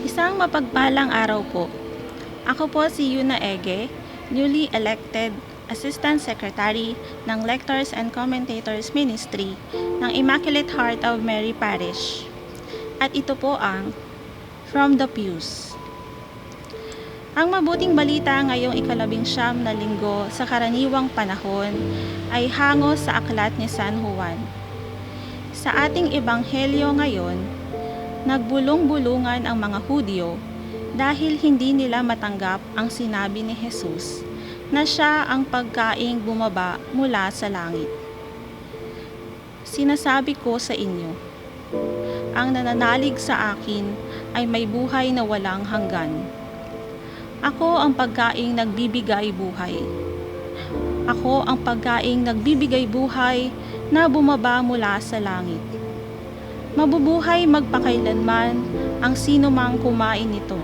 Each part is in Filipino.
Isang mapagpalang araw po. Ako po si Yuna Ege, newly elected Assistant Secretary ng Lectors and Commentators Ministry ng Immaculate Heart of Mary Parish. At ito po ang From the Pews. Ang mabuting balita ngayong ika-19 na linggo sa karaniwang panahon ay hango sa aklat ni San Juan. Sa ating ebanghelyo ngayon, nagbulong-bulungan ang mga Hudyo dahil hindi nila matanggap ang sinabi ni Jesus na siya ang pagkaing bumaba mula sa langit. Sinasabi ko sa inyo, ang nananalig sa akin ay may buhay na walang hanggan. Ako ang pagkaing nagbibigay buhay. Ako ang pagkaing nagbibigay buhay na bumaba mula sa langit. Mabubuhay magpakailanman ang sino mang kumain nito.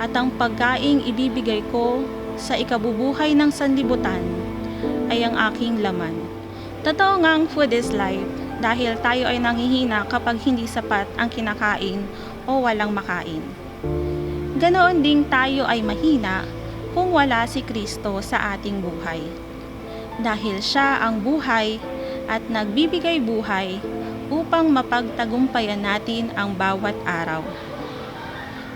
At ang pagkaing ibibigay ko sa ikabubuhay ng sanlibutan ay ang aking laman. Totoo ngang food is life dahil tayo ay nanghihina kapag hindi sapat ang kinakain o walang makain. Ganoon ding tayo ay mahina kung wala si Kristo sa ating buhay. Dahil siya ang buhay at nagbibigay buhay upang mapagtagumpayan natin ang bawat araw.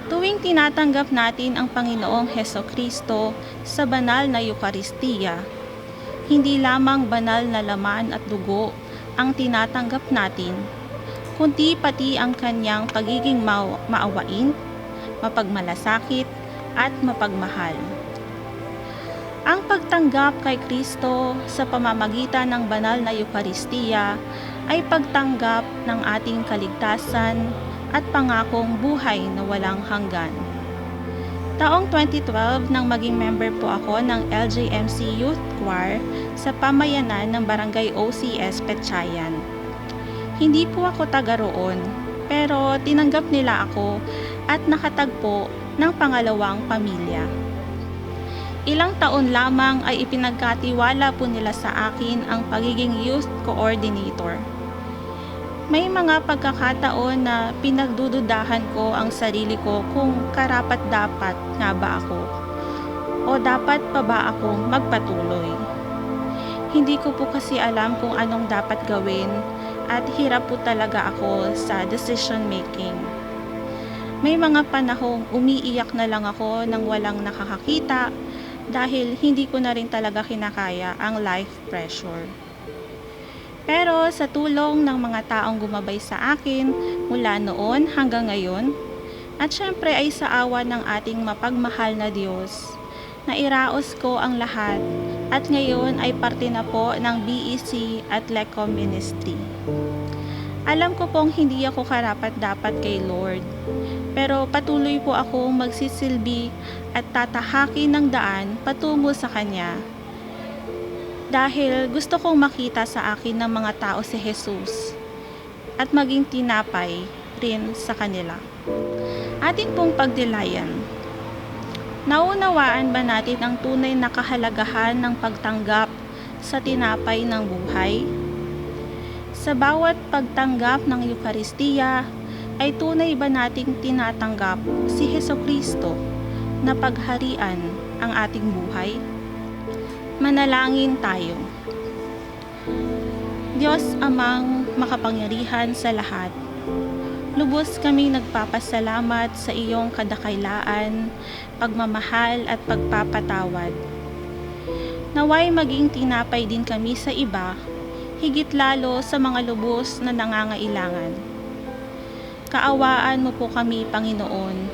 Tuwing tinatanggap natin ang Panginoong Hesukristo sa banal na Eukaristiya, hindi lamang banal na laman at dugo ang tinatanggap natin, kundi pati ang kanyang pagiging maawain, mapagmalasakit at mapagmahal. Ang pagtanggap kay Kristo sa pamamagitan ng banal na Eukaristiya ay pagtanggap ng ating kaligtasan at pangakong buhay na walang hanggan. Taong 2012 nang maging member po ako ng LJMC Youth Choir sa pamayanan ng Barangay OCS Petchayan. Hindi po ako taga roon, pero tinanggap nila ako at nakatagpo ng pangalawang pamilya. Ilang taon lamang ay ipinagkatiwala po nila sa akin ang pagiging youth coordinator. May mga pagkakataon na pinagdududahan ko ang sarili ko kung karapat-dapat nga ba ako o dapat pa ba akong magpatuloy. Hindi ko po kasi alam kung anong dapat gawin at hirap po talaga ako sa decision making. May mga panahong umiiyak na lang ako nang walang nakakakita dahil hindi ko na rin talaga kinakaya ang life pressure. Pero sa tulong ng mga taong gumabay sa akin mula noon hanggang ngayon, at syempre ay sa awa ng ating mapagmahal na Diyos, nairaos ko ang lahat at ngayon ay parte na po ng BEC at LECOM Ministry. Alam ko pong hindi ako karapat-dapat kay Lord, pero patuloy po akong magsisilbi at tatahakin ng daan patungo sa Kanya. Dahil gusto kong makita sa akin ng mga tao si Jesus at maging tinapay rin sa kanila. Atin pong pagdilayan. Naunawaan ba natin ang tunay na kahalagahan ng pagtanggap sa tinapay ng buhay? Sa bawat pagtanggap ng Eukaristiya, ay tunay ba nating tinatanggap si Hesukristo na pagharian ang ating buhay? Manalangin tayo. Diyos amang makapangyarihan sa lahat, lubos kaming nagpapasalamat sa iyong kadakailaan, pagmamahal at pagpapatawad. Naway maging tinapay din kami sa iba, higit lalo sa mga lubos na nangangailangan. Kaawaan mo po kami, Panginoon,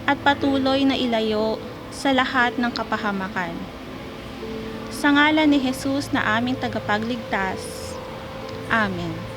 at patuloy na ilayo sa lahat ng kapahamakan. Sa ngalan ni Jesus na aming tagapagligtas. Amen.